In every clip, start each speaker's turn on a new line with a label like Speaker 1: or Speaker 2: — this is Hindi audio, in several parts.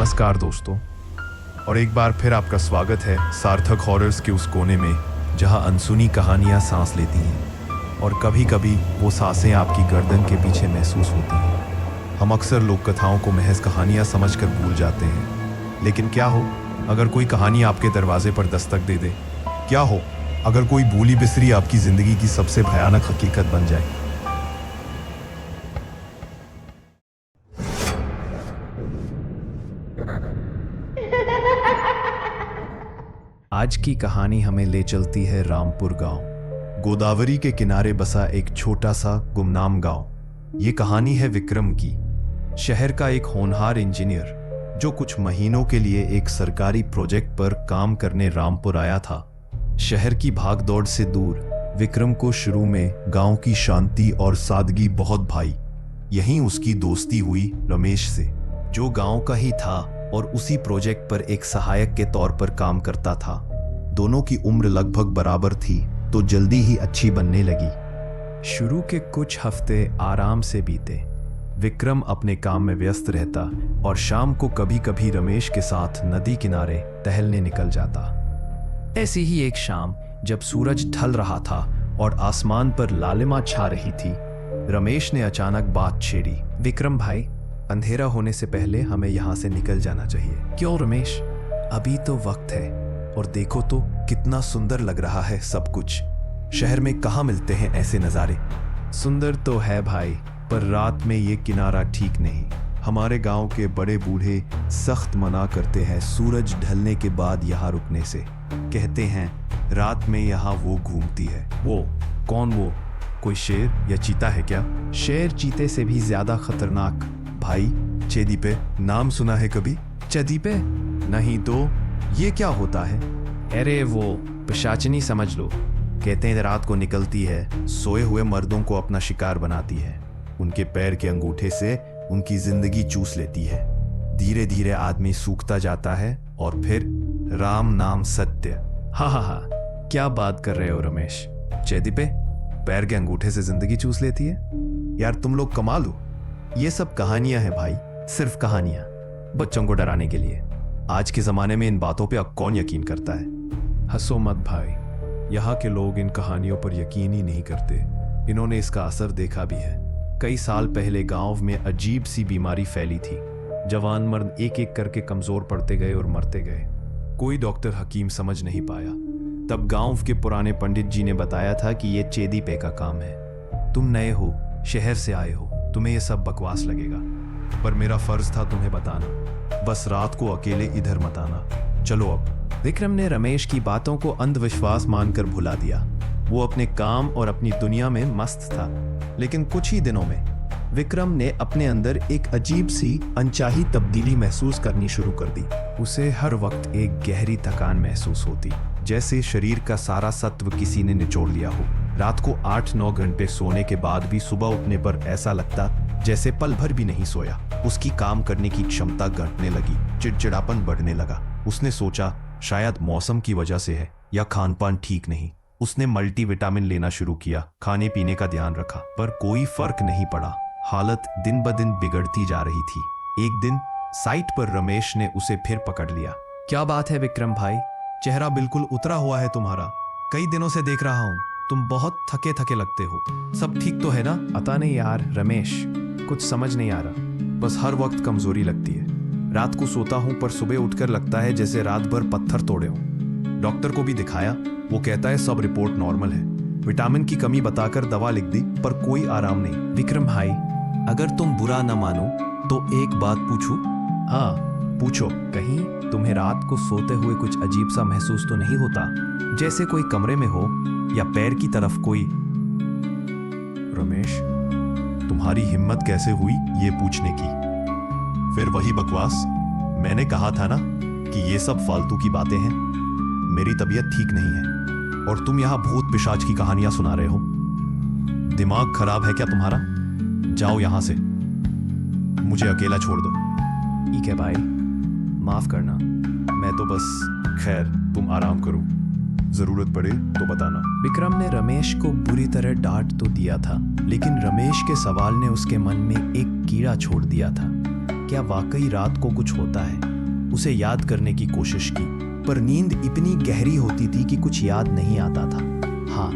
Speaker 1: नमस्कार दोस्तों, और एक बार फिर आपका स्वागत है सार्थक हॉरर्स के उस कोने में जहां अनसुनी कहानियां सांस लेती हैं और कभी कभी वो सांसें आपकी गर्दन के पीछे महसूस होती हैं। हम अक्सर लोक कथाओं को महज कहानियां समझकर भूल जाते हैं, लेकिन क्या हो अगर कोई कहानी आपके दरवाजे पर दस्तक दे दे? क्या हो अगर कोई भूली बिसरी आपकी जिंदगी की सबसे भयानक हकीकत बन जाए? आज की कहानी हमें ले चलती है रामपुर गांव। गोदावरी के किनारे बसा एक छोटा सा गुमनाम गांव। ये कहानी है विक्रम की, शहर का एक होनहार इंजीनियर जो कुछ महीनों के लिए एक सरकारी प्रोजेक्ट पर काम करने रामपुर आया था। शहर की भागदौड़ से दूर विक्रम को शुरू में गांव की शांति और सादगी बहुत भाई। यहीं उसकी दोस्ती हुई रमेश से, जो गांव का ही था और उसी प्रोजेक्ट पर एक सहायक के तौर पर काम करता था। दोनों की उम्र लगभग बराबर थी, तो जल्दी ही अच्छी बनने लगी। शुरू के कुछ हफ्ते आराम से बीते। विक्रम अपने काम में व्यस्त रहता और शाम को कभी कभी रमेश के साथ नदी किनारे टहलने निकल जाता। ऐसी ही एक शाम जब सूरज ढल रहा था और आसमान पर लालिमा छा रही थी, रमेश ने अचानक बात छेड़ी। विक्रम भाई, अंधेरा होने से पहले हमें यहाँ से निकल जाना चाहिए। क्यों रमेश? अभी तो वक्त है, और देखो तो कितना सुंदर लग रहा है सब कुछ। शहर में कहाँ मिलते हैं ऐसे नज़ारे? सुंदर तो है भाई, पर रात में ये किनारा ठीक नहीं। हमारे गांव के बड़े बूढ़े सख्त मना करते हैं सूरज ढलने के बाद यहाँ रुकने से। कहते हैं रात में यहाँ वो घूमती है। वो कौन? वो कोई शेर या चीता है क्या? शेर चीते से भी ज्यादा खतरनाक भाई। चेदीपे नाम सुना है कभी? चेदीपे? नहीं तो ये क्या होता है? अरे वो पिशाचनी समझ लो। कहते हैं रात को निकलती है, सोए हुए मर्दों को अपना शिकार बनाती है, उनके पैर के अंगूठे से उनकी जिंदगी चूस लेती है। धीरे धीरे आदमी सूखता जाता है और फिर राम नाम सत्य। हा, क्या बात कर रहे हो रमेश? चेदीपे पैर के अंगूठे से जिंदगी चूस लेती है? यार तुम लोग कमाल हो। ये सब कहानियां हैं भाई, सिर्फ कहानियां, बच्चों को डराने के लिए। आज के जमाने में इन बातों पे अब कौन यकीन करता है? हंसो मत भाई, यहाँ के लोग इन कहानियों पर यकीन ही नहीं करते। इन्होंने इसका असर देखा भी है। कई साल पहले गांव में अजीब सी बीमारी फैली थी। जवान मर्द एक एक करके कमजोर पड़ते गए और मरते गए। कोई डॉक्टर हकीम समझ नहीं पाया। तब गांव के पुराने पंडित जी ने बताया था कि ये चेदीपे का काम है। तुम नए हो, शहर से आए हो, तुम्हें ये सब बकवास लगेगा, पर मेरा फर्ज था तुम्हें बताना। बस रात को अकेले इधर मत आना। चलो अब। विक्रम ने रमेश की बातों को अंधविश्वास मानकर भुला दिया। वो अपने काम और अपनी दुनिया में मस्त था। लेकिन कुछ ही दिनों में विक्रम ने अपने अंदर एक अजीब सी अनचाही तब्दीली महसूस करनी शुरू कर दी। उसे हर वक्त एक गहरी थकान महसूस होती, जैसे शरीर का सारा सत्व किसी ने निचोड़ लिया हो। रात को 8-9 घंटे सोने के बाद भी सुबह उठने पर ऐसा लगता जैसे पल भर भी नहीं सोया। उसकी काम करने की क्षमता घटने लगी, चिड़चिड़ापन बढ़ने लगा। उसने सोचा शायद मौसम की वजह से है या खान पान ठीक नहीं। उसने मल्टीविटामिन लेना शुरू किया, खाने पीने का ध्यान रखा, पर कोई फर्क नहीं पड़ा। हालत दिन ब दिन बिगड़ती जा रही थी। एक दिन साइट पर रमेश ने उसे फिर पकड़ लिया। क्या बात है विक्रम भाई, चेहरा बिल्कुल उतरा हुआ है तुम्हारा। कई दिनों से देख रहा हूँ, तुम बहुत थके थके लगते हो। सब ठीक तो है ना? पता नहीं यार रमेश, कुछ समझ नहीं आ रहा। बस हर वक्त कमजोरी लगती है। रात को सोता हूँ पर सुबह उठकर लगता है जैसे रात भर पत्थर तोड़े हों। डॉक्टर को भी दिखाया, वो कहता है सब रिपोर्ट नॉर्मल है। विटामिन की कमी बताकर दवा लिख दी, पर कोई आराम नहीं। विक्रम भाई, अगर तुम बुरा न मानो तो एक बात पूछूं? हाँ पूछो। कहीं तुम्हें रात को सोते हुए कुछ अजीब सा महसूस तो नहीं होता, जैसे कोई कमरे में हो या पैर की तरफ कोई? रमेश, तुम्हारी हिम्मत कैसे हुई ये पूछने की? फिर वही बकवास। मैंने कहा था ना कि ये सब फालतू की बातें हैं। मेरी तबीयत ठीक नहीं है और तुम यहाँ भूत पिशाच की कहानियां सुना रहे हो। दिमाग खराब है क्या तुम्हारा? जाओ यहां से, मुझे अकेला छोड़ दो। ठीक है भाई, माफ करना, मैं तो बस। खैर तुम आराम करो, जरूरत पड़े तो बताना। विक्रम ने रमेश को बुरी तरह डांट तो दिया था, लेकिन रमेश के सवाल ने उसके मन में एक कीड़ा छोड़ दिया था। क्या वाकई रात को कुछ होता है? उसे याद करने की कोशिश की, पर नींद इतनी गहरी होती थी कि कुछ याद नहीं आता था। हाँ,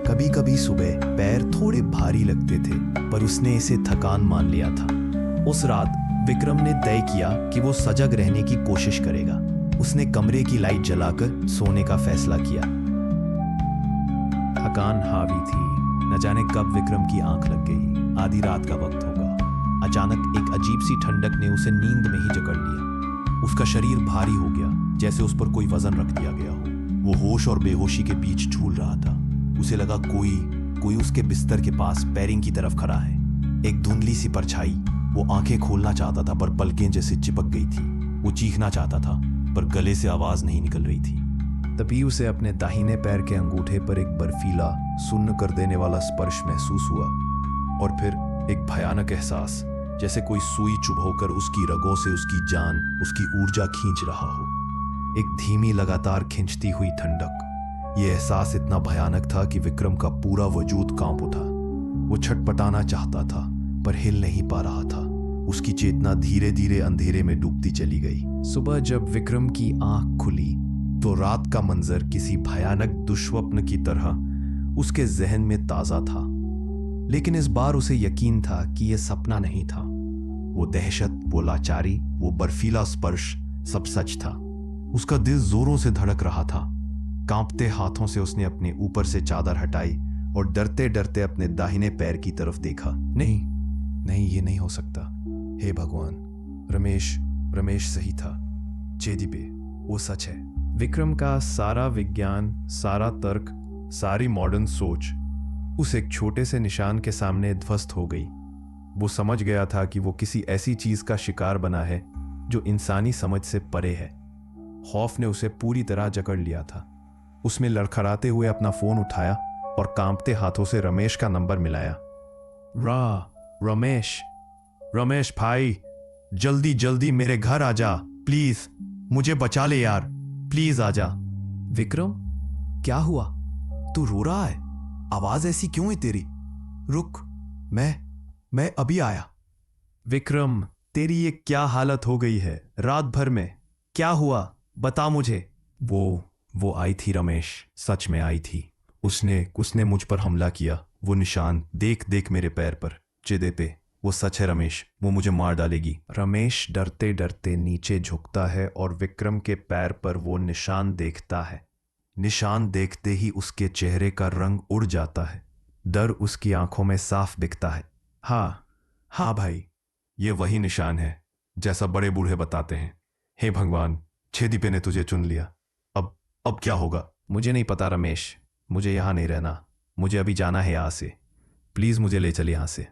Speaker 1: कभी कभी सुबह पैर थोड़े भारी लगते थे, पर उसने इसे थकान मान लिया था। उस रात विक्रम ने तय किया कि वो सजग रहने की कोशिश करेगा। उसने कमरे की लाइट जलाकर सोने का फैसला किया। थकान हावी थी, न जाने कब विक्रम की आंख लग गई। आधी रात का वक्त होगा। अचानक एक अजीब सी ठंडक ने उसे नींद में ही जकड़ लिया। उसका शरीर भारी हो गया, जैसे उस पर कोई वजन रख दिया गया हो। वो होश और बेहोशी के बीच झूल रहा था। उसे लगा कोई उसके बिस्तर के पास पैरिंग की तरफ खड़ा है। एक धुंधली सी परछाई। वो आंखें खोलना चाहता था, पर पलकें जैसे चिपक गई थी। वो चीखना चाहता था, पर गले से आवाज नहीं निकल रही थी। तभी उसे अपने दाहिने पैर के अंगूठे पर एक बर्फीला, सुन्न कर देने वाला स्पर्श महसूस हुआ, और फिर एक भयानक एहसास, जैसे कोई सुई चुभोकर उसकी रगों से उसकी जान, उसकी ऊर्जा खींच रहा हो। एक धीमी, लगातार खींचती हुई ठंडक। यह एहसास इतना भयानक था कि विक्रम का पूरा वजूद कांप उठा। वो छटपटाना चाहता था, पर हिल नहीं पा रहा था। उसकी चेतना धीरे धीरे अंधेरे में डूबती चली गई। सुबह जब विक्रम की आंख खुली, तो रात का मंजर किसी भयानक दुष्स्वप्न की तरह उसके जहन में ताजा था। लेकिन इस बार उसे यकीन था कि यह सपना नहीं था। वो दहशत, वो लाचारी, वो बर्फीला स्पर्श, सब सच था। उसका दिल जोरों से धड़क रहा था। कांपते हाथों से उसने अपने ऊपर से चादर हटाई और डरते डरते अपने दाहिने पैर की तरफ देखा। नहीं नहीं, ये नहीं हो सकता। हे भगवान, रमेश सही था। चेदीपे, वो सच है। विक्रम का सारा विज्ञान, सारा तर्क, सारी मॉडर्न सोच उस एक छोटे से निशान के सामने ध्वस्त हो गई। वो समझ गया था कि वो किसी ऐसी चीज का शिकार बना है जो इंसानी समझ से परे है। खौफ ने उसे पूरी तरह जकड़ लिया था। उसने लड़खड़ाते हुए अपना फोन उठाया और कांपते हाथों से रमेश का नंबर मिलाया। रमेश भाई, जल्दी जल्दी मेरे घर आ जा प्लीज। मुझे बचा ले यार, प्लीज आ जा। विक्रम, क्या हुआ? तू रो रहा है? आवाज ऐसी क्यों है तेरी? रुक, मैं अभी आया। विक्रम, तेरी ये क्या हालत हो गई है रात भर में? क्या हुआ, बता मुझे। वो आई थी रमेश, सच में आई थी। उसने मुझ पर हमला किया। वो निशान देख मेरे पैर पर, चिदे पे। वो सच है रमेश, वो मुझे मार डालेगी। रमेश डरते डरते नीचे झुकता है और विक्रम के पैर पर वो निशान देखता है। निशान देखते ही उसके चेहरे का रंग उड़ जाता है। डर उसकी आंखों में साफ दिखता है। हाँ भाई, ये वही निशान है जैसा बड़े बूढ़े बताते हैं। हे भगवान, छेदीपे ने तुझे चुन लिया। अब क्या होगा? मुझे नहीं पता रमेश, मुझे यहां नहीं रहना। मुझे अभी जाना है यहां से। प्लीज मुझे ले चल यहां से।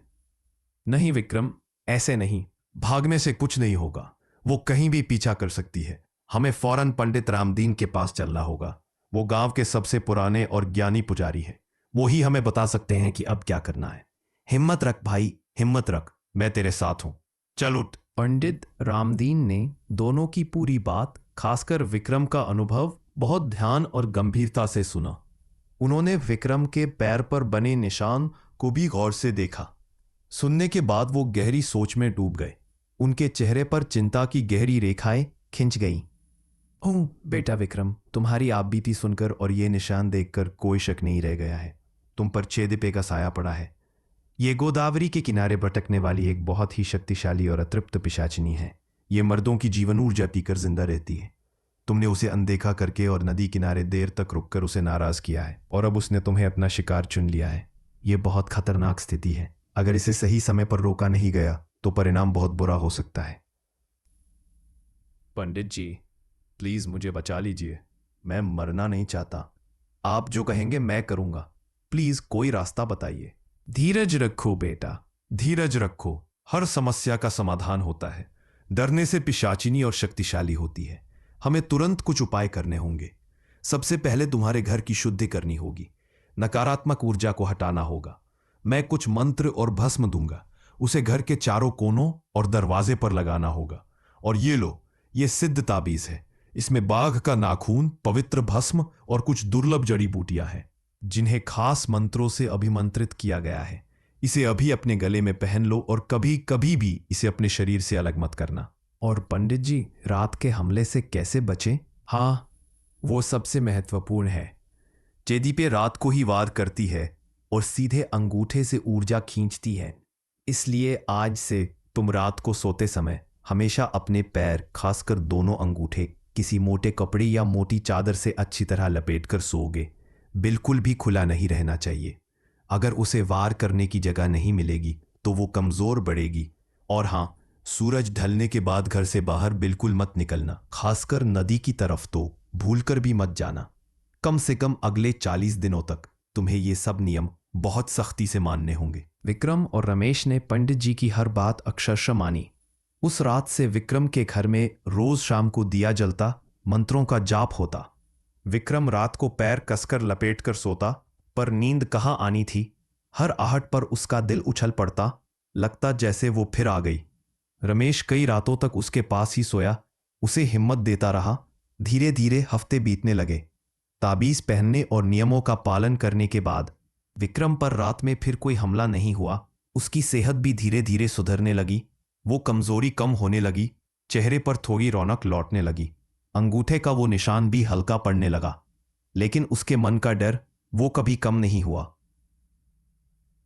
Speaker 1: नहीं विक्रम, ऐसे नहीं। भागने से कुछ नहीं होगा। वो कहीं भी पीछा कर सकती है। हमें फौरन पंडित रामदीन के पास चलना होगा। वो गांव के सबसे पुराने और ज्ञानी पुजारी हैं। वो ही हमें बता सकते हैं कि अब क्या करना है। हिम्मत रख भाई, हिम्मत रख, मैं तेरे साथ हूं। चल उठ। पंडित रामदीन ने दोनों की पूरी बात, खासकर विक्रम का अनुभव, बहुत ध्यान और गंभीरता से सुना। उन्होंने विक्रम के पैर पर बने निशान को भी गौर से देखा। सुनने के बाद वो गहरी सोच में डूब गए। उनके चेहरे पर चिंता की गहरी रेखाएं खिंच गईं। ओह बेटा विक्रम, तुम्हारी आप बीती सुनकर और ये निशान देखकर कोई शक नहीं रह गया है। तुम पर चेदीपे का साया पड़ा है। ये गोदावरी के किनारे भटकने वाली एक बहुत ही शक्तिशाली और अतृप्त पिशाचिनी है। ये मर्दों की जीवन ऊर्जा पीकर जिंदा रहती है। तुमने उसे अनदेखा करके और नदी किनारे देर तक रुककर उसे नाराज किया है, और अब उसने तुम्हें अपना शिकार चुन लिया है। ये बहुत खतरनाक स्थिति है। अगर इसे सही समय पर रोका नहीं गया तो परिणाम बहुत बुरा हो सकता है। पंडित जी, प्लीज मुझे बचा लीजिए। मैं मरना नहीं चाहता। आप जो कहेंगे मैं करूंगा। प्लीज कोई रास्ता बताइए। धीरज रखो बेटा, धीरज रखो। हर समस्या का समाधान होता है। डरने से पिशाचिनी और शक्तिशाली होती है। हमें तुरंत कुछ उपाय करने होंगे। सबसे पहले तुम्हारे घर की शुद्धि करनी होगी। नकारात्मक ऊर्जा को हटाना होगा। मैं कुछ मंत्र और भस्म दूंगा। उसे घर के चारों कोनों और दरवाजे पर लगाना होगा। और ये लो, ये सिद्ध ताबीज है। इसमें बाघ का नाखून, पवित्र भस्म और कुछ दुर्लभ जड़ी बूटियां हैं, जिन्हें खास मंत्रों से अभिमंत्रित किया गया है। इसे अभी अपने गले में पहन लो और कभी कभी भी इसे अपने शरीर से अलग मत करना। और पंडित जी, रात के हमले से कैसे बचें? हाँ, वो सबसे महत्वपूर्ण है। जेदीपे रात को ही वार करती है और सीधे अंगूठे से ऊर्जा खींचती है। इसलिए आज से तुम रात को सोते समय हमेशा अपने पैर, खासकर दोनों अंगूठे, किसी मोटे कपड़े या मोटी चादर से अच्छी तरह लपेटकर सोओगे। बिल्कुल भी खुला नहीं रहना चाहिए। अगर उसे वार करने की जगह नहीं मिलेगी तो वो कमजोर बढ़ेगी। और हाँ, सूरज ढलने के बाद घर से बाहर बिल्कुल मत निकलना, खासकर नदी की तरफ तो भूलकर भी मत जाना। कम से कम अगले 40 दिनों तक तुम्हें ये सब नियम बहुत सख्ती से मानने होंगे। विक्रम और रमेश ने पंडित जी की हर बात अक्षरशः मानी। उस रात से विक्रम के घर में रोज शाम को दिया जलता, मंत्रों का जाप होता। विक्रम रात को पैर कसकर लपेटकर सोता, पर नींद कहाँ आनी थी। हर आहट पर उसका दिल उछल पड़ता, लगता जैसे वो फिर आ गई। रमेश कई रातों तक उसके पास ही सोया, उसे हिम्मत देता रहा। धीरे धीरे हफ्ते बीतने लगे। ताबीज पहनने और नियमों का पालन करने के बाद विक्रम पर रात में फिर कोई हमला नहीं हुआ। उसकी सेहत भी धीरे धीरे सुधरने लगी। वो कमजोरी कम होने लगी, चेहरे पर थोड़ी रौनक लौटने लगी। अंगूठे का वो निशान भी हल्का पड़ने लगा। लेकिन उसके मन का डर वो कभी कम नहीं हुआ।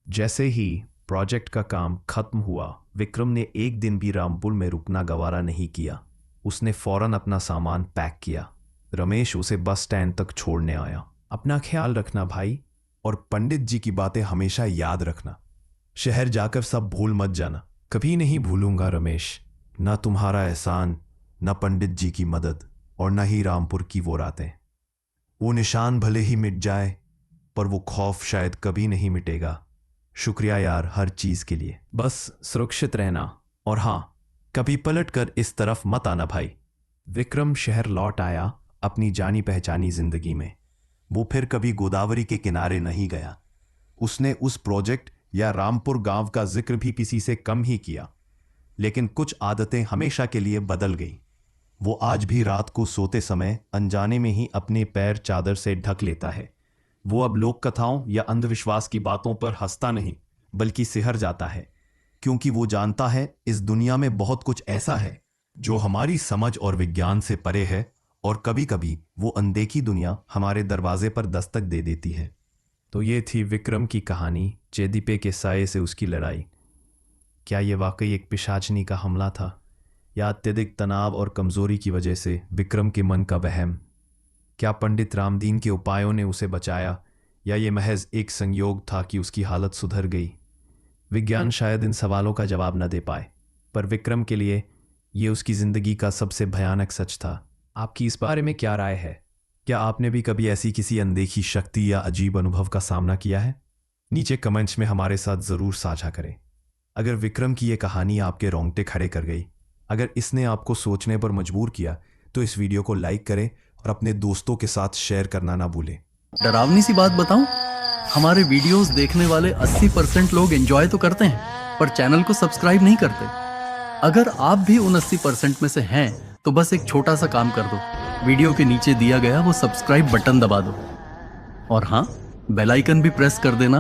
Speaker 1: जैसे ही प्रोजेक्ट का काम खत्म हुआ, विक्रम ने एक दिन भी रामपुर में रुकना गवारा नहीं किया। उसने फौरन अपना सामान पैक किया। रमेश उसे बस स्टैंड तक छोड़ने आया। अपना ख्याल रखना भाई, और पंडित जी की बातें हमेशा याद रखना। शहर जाकर सब भूल मत जाना। कभी नहीं भूलूंगा रमेश, न तुम्हारा एहसान, न पंडित जी की मदद, और न ही रामपुर की वो रातें। वो निशान भले ही मिट जाए, पर वो खौफ शायद कभी नहीं मिटेगा। शुक्रिया यार हर चीज के लिए। बस सुरक्षित रहना, और हाँ, कभी पलट कर इस तरफ मत आना भाई। विक्रम शहर लौट आया अपनी जानी पहचानी जिंदगी में। वो फिर कभी गोदावरी के किनारे नहीं गया। उसने उस प्रोजेक्ट या रामपुर गांव का जिक्र भी किसी से कम ही किया। लेकिन कुछ आदतें हमेशा के लिए बदल गई। वो आज भी रात को सोते समय अनजाने में ही अपने पैर चादर से ढक लेता है। वो अब लोक कथाओं या अंधविश्वास की बातों पर हंसता नहीं, बल्कि सिहर जाता है, क्योंकि वो जानता है इस दुनिया में बहुत कुछ ऐसा है जो हमारी समझ और विज्ञान से परे है, और कभी कभी वो अनदेखी दुनिया हमारे दरवाजे पर दस्तक दे देती है। तो ये थी विक्रम की कहानी, जेदीपे के साये से उसकी लड़ाई। क्या ये वाकई एक पिशाचनी का हमला था, या अत्यधिक तनाव और कमजोरी की वजह से विक्रम के मन का वहम? क्या पंडित रामदीन के उपायों ने उसे बचाया, या ये महज एक संयोग था कि उसकी हालत सुधर गई? विज्ञान शायद इन सवालों का जवाब न दे पाए, पर विक्रम के लिए ये उसकी जिंदगी का सबसे भयानक सच था। आपकी इस बारे में क्या राय है? क्या आपने भी कभी ऐसी किसी अनदेखी शक्ति या अजीब अनुभव का सामना किया है? नीचे कमेंट्स में हमारे साथ ज़रूर साझा करें। अगर विक्रम की ये कहानी आपके रोंगटे खड़े कर गई, अगर इसने आपको सोचने पर मजबूर किया, तो इस वीडियो को लाइक करें और अपने दोस्तों के साथ शेयर करना ना भूलें।
Speaker 2: डरावनी सी बात बताऊं, हमारे वीडियोस देखने वाले 80% लोग एंजॉय तो करते हैं, पर चैनल को सब्सक्राइब नहीं करते। अगर आप भी उन 80% में से हैं, तो बस एक छोटा सा काम कर दो, वीडियो के नीचे दिया गया वो सब्सक्राइब बटन दबा दो, और हाँ, बेल आइकन भी प्रेस कर देना